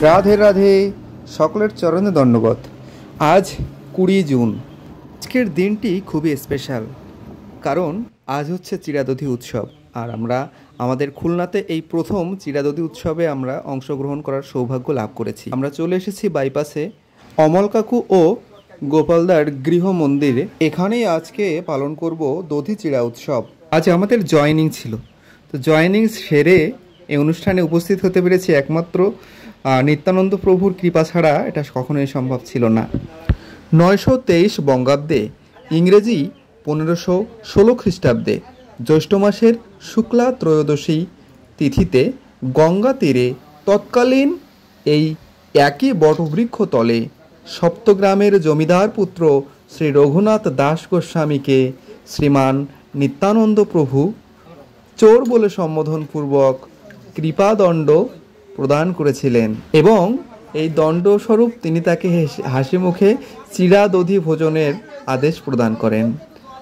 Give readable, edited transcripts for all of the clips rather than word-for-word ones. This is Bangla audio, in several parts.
রাধে রাধে, সকলের চরণে দণ্ডবত। আজ 20 জুন। আজকের দিনটি খুবই স্পেশাল, কারণ আজ হচ্ছে চিরাদধি উৎসব। আর আমরা আমাদের খুলনাতে এই প্রথম চিরাদধি উৎসবে আমরা অংশগ্রহণ করার সৌভাগ্য লাভ করেছি। আমরা চলে এসেছি বাইপাসে অমল কাকু ও গোপালদার গৃহ মন্দিরে। এখানেই আজকে পালন করব দধি চিরা উৎসব। আজ আমাদের জয়েনিং ছিল, তো জয়েনিং সেরে এই অনুষ্ঠানে উপস্থিত হতে পেরেছি একমাত্র নিত্যানন্দ প্রভুর কৃপা ছাড়া এটা কখনোই সম্ভব ছিল না। 923 বঙ্গাব্দে, ইংরেজি 1516 খ্রিস্টাব্দে জ্যৈষ্ঠ মাসের শুক্লা ত্রয়োদশী তিথিতে গঙ্গা তীরে তৎকালীন এই একই বটবৃক্ষ তলে সপ্তগ্রামের জমিদার পুত্র শ্রী রঘুনাথ দাস গোস্বামীকে শ্রীমান নিত্যানন্দ প্রভু চোর বলে সম্বোধনপূর্বক কৃপাদণ্ড প্রদান করেছিলেন এবং এই দণ্ডস্বরূপ তিনি তাকে হাসি মুখে চিরাদধি ভোজনের আদেশ প্রদান করেন।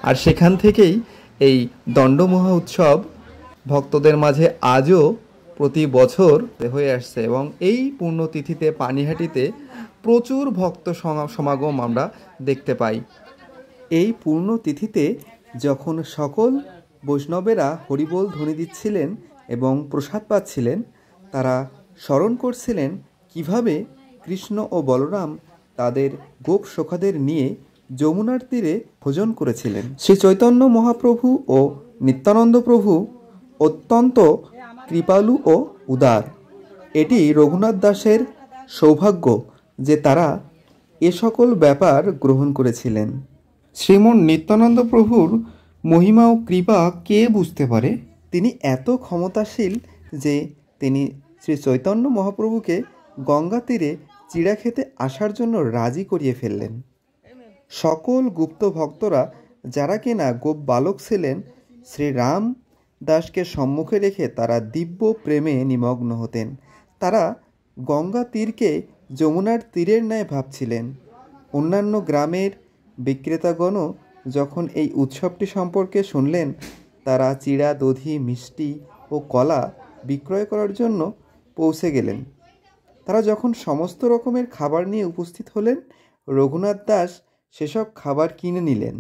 আর সেখান থেকেই এই দণ্ডমহা উৎসব ভক্তদের মাঝে আজও প্রতি বছর হয়ে আসছে এবং এই পুণ্যতিথিতে পানিহাটিতে প্রচুর ভক্ত সমাগম আমরা দেখতে পাই। এই পুণ্যতিথিতে যখন সকল বৈষ্ণবেরা হরিবোল ধ্বনি দিচ্ছিলেন এবং প্রসাদ পাচ্ছিলেন, তারা স্মরণ করছিলেন কিভাবে কৃষ্ণ ও বলরাম তাদের গোপ সখাদের নিয়ে যমুনার তীরে ভোজন করেছিলেন। শ্রী চৈতন্য মহাপ্রভু ও নিত্যানন্দ প্রভু অত্যন্ত কৃপালু ও উদার। এটি রঘুনাথ দাসের সৌভাগ্য যে তারা এ সকল ব্যাপার গ্রহণ করেছিলেন। শ্রীমন নিত্যানন্দ প্রভুর মহিমা ও কৃপা কে বুঝতে পারে? তিনি এত ক্ষমতাশীল যে তিনি শ্রী চৈতন্য মহাপ্রভুকে গঙ্গা তীরে চিড়া খেতে আসার জন্য রাজি করিয়ে ফেললেন। সকল গুপ্ত ভক্তরা যারা কিনা গোপ বালক ছিলেন, শ্রীরাম দাসকে সম্মুখে রেখে তারা দিব্য প্রেমে নিমগ্ন হতেন। তারা গঙ্গা তীরকে যমুনার তীরের ন্যায় ভাবছিলেন। অন্যান্য গ্রামের বিক্রেতাগণও যখন এই উৎসবটি সম্পর্কে শুনলেন, তারা চিড়া, দধি, মিষ্টি ও কলা বিক্রয় করার জন্য পৌঁছে গেলেন। তারা যখন সমস্ত রকমের খাবার নিয়ে উপস্থিত হলেন, রঘুনাথ দাস সেসব খাবার কিনে নিলেন।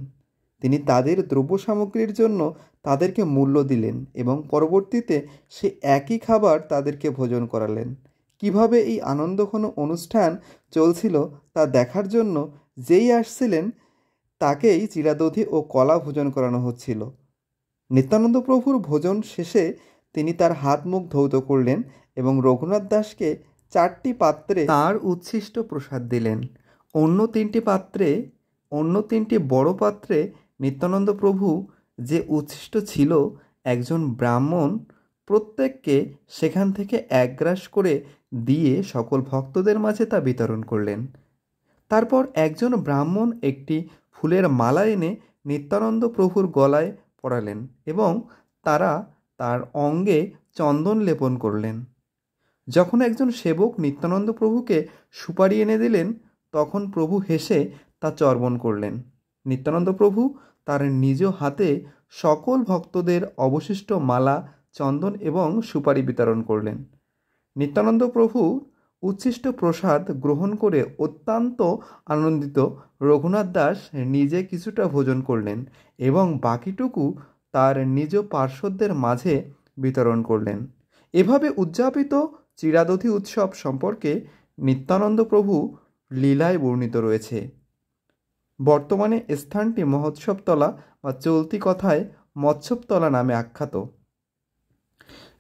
তিনি তাদের দ্রব্য সামগ্রীর জন্য তাদেরকে মূল্য দিলেন এবং পরবর্তীতে সে একই খাবার তাদেরকে ভোজন করালেন। কিভাবে এই আনন্দঘন অনুষ্ঠান চলছিল তা দেখার জন্য যেই আসছিলেন তাকেই চিরাদধি ও কলা ভোজন করানো হচ্ছিল। নিত্যানন্দ প্রভুর ভোজন শেষে তিনি তার হাত মুখ ধৌত করলেন এবং রঘুনাথ দাসকে 4টি পাত্রে তার উচ্ছিষ্ট প্রসাদ দিলেন। অন্য 3টি বড় পাত্রে নিত্যানন্দ প্রভু যে উচ্ছিষ্ট ছিল, একজন ব্রাহ্মণ প্রত্যেককে সেখান থেকে 1 গ্রাস করে দিয়ে সকল ভক্তদের মাঝে তা বিতরণ করলেন। তারপর একজন ব্রাহ্মণ একটি ফুলের মালা এনে নিত্যানন্দ প্রভুর গলায় পরালেন এবং তারা তার অঙ্গে চন্দন লেপন করলেন। যখন একজন সেবক নিত্যানন্দ প্রভুকে সুপারি এনে দিলেন, তখন প্রভু হেসে তা চর্বণ করলেন। নিত্যানন্দ প্রভু তার নিজ হাতে সকল ভক্তদের অবশিষ্ট মালা, চন্দন এবং সুপারি বিতরণ করলেন। নিত্যানন্দ প্রভু উচ্ছিষ্ট প্রসাদ গ্রহণ করে অত্যন্ত আনন্দিত রঘুনাথ দাস নিজে কিছুটা ভোজন করলেন এবং বাকিটুকু তার নিজ পার্শ্বদের মাঝে বিতরণ করলেন। এভাবে উদযাপিত চিরাদধি উৎসব সম্পর্কে নিত্যানন্দ প্রভু লীলায় বর্ণিত রয়েছে। বর্তমানে স্থানটি মহোৎসবতলা বা চলতি কথায় মৎস্যতলা নামে আখ্যাত।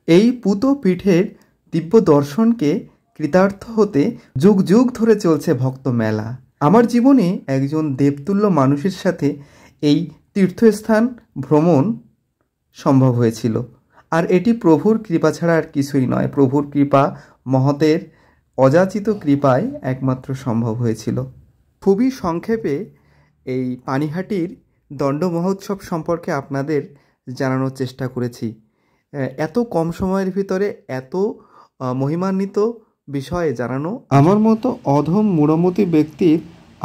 এই পুত পীঠের দিব্য দর্শনকে কৃতার্থ হতে যুগ যুগ ধরে চলছে ভক্ত মেলা। আমার জীবনে একজন দেবতুল্য মানুষের সাথে এই তীর্থস্থান ভ্রমণ সম্ভব হয়েছিল, আর এটি প্রভুর কৃপা ছাড়া আর কিছুই নয়। প্রভুর কৃপা, মহতের অযাচিত কৃপায় একমাত্র সম্ভব হয়েছিল। খুবই সংক্ষেপে এই পানিহাটির দণ্ড মহোৎসব সম্পর্কে আপনাদের জানানোর চেষ্টা করেছি। এত কম সময়ের ভিতরে এত মহিমান্বিত বিষয়ে জানানো আমার মতো অধম মূঢ়মতি ব্যক্তির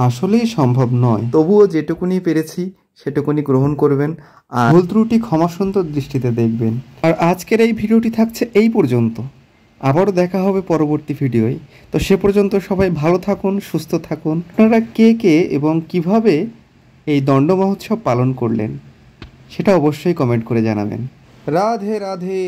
আসলেই সম্ভব নয়। তবুও যেটুকুনি পেরেছি সেটুকুনি গ্রহণ করবেন আর ভুল ত্রুটি ক্ষমাসুন্দর দৃষ্টিতে দেখবেন। আর আজকের এই ভিডিওটি থাকছে এই পর্যন্ত। আবারও দেখা হবে পরবর্তী ভিডিওয়। তো সে পর্যন্ত সবাই ভালো থাকুন, সুস্থ থাকুন। আপনারা কে কে এবং কিভাবে এই দণ্ড মহোৎসব পালন করলেন সেটা অবশ্যই কমেন্ট করে জানাবেন। রাধে রাধে।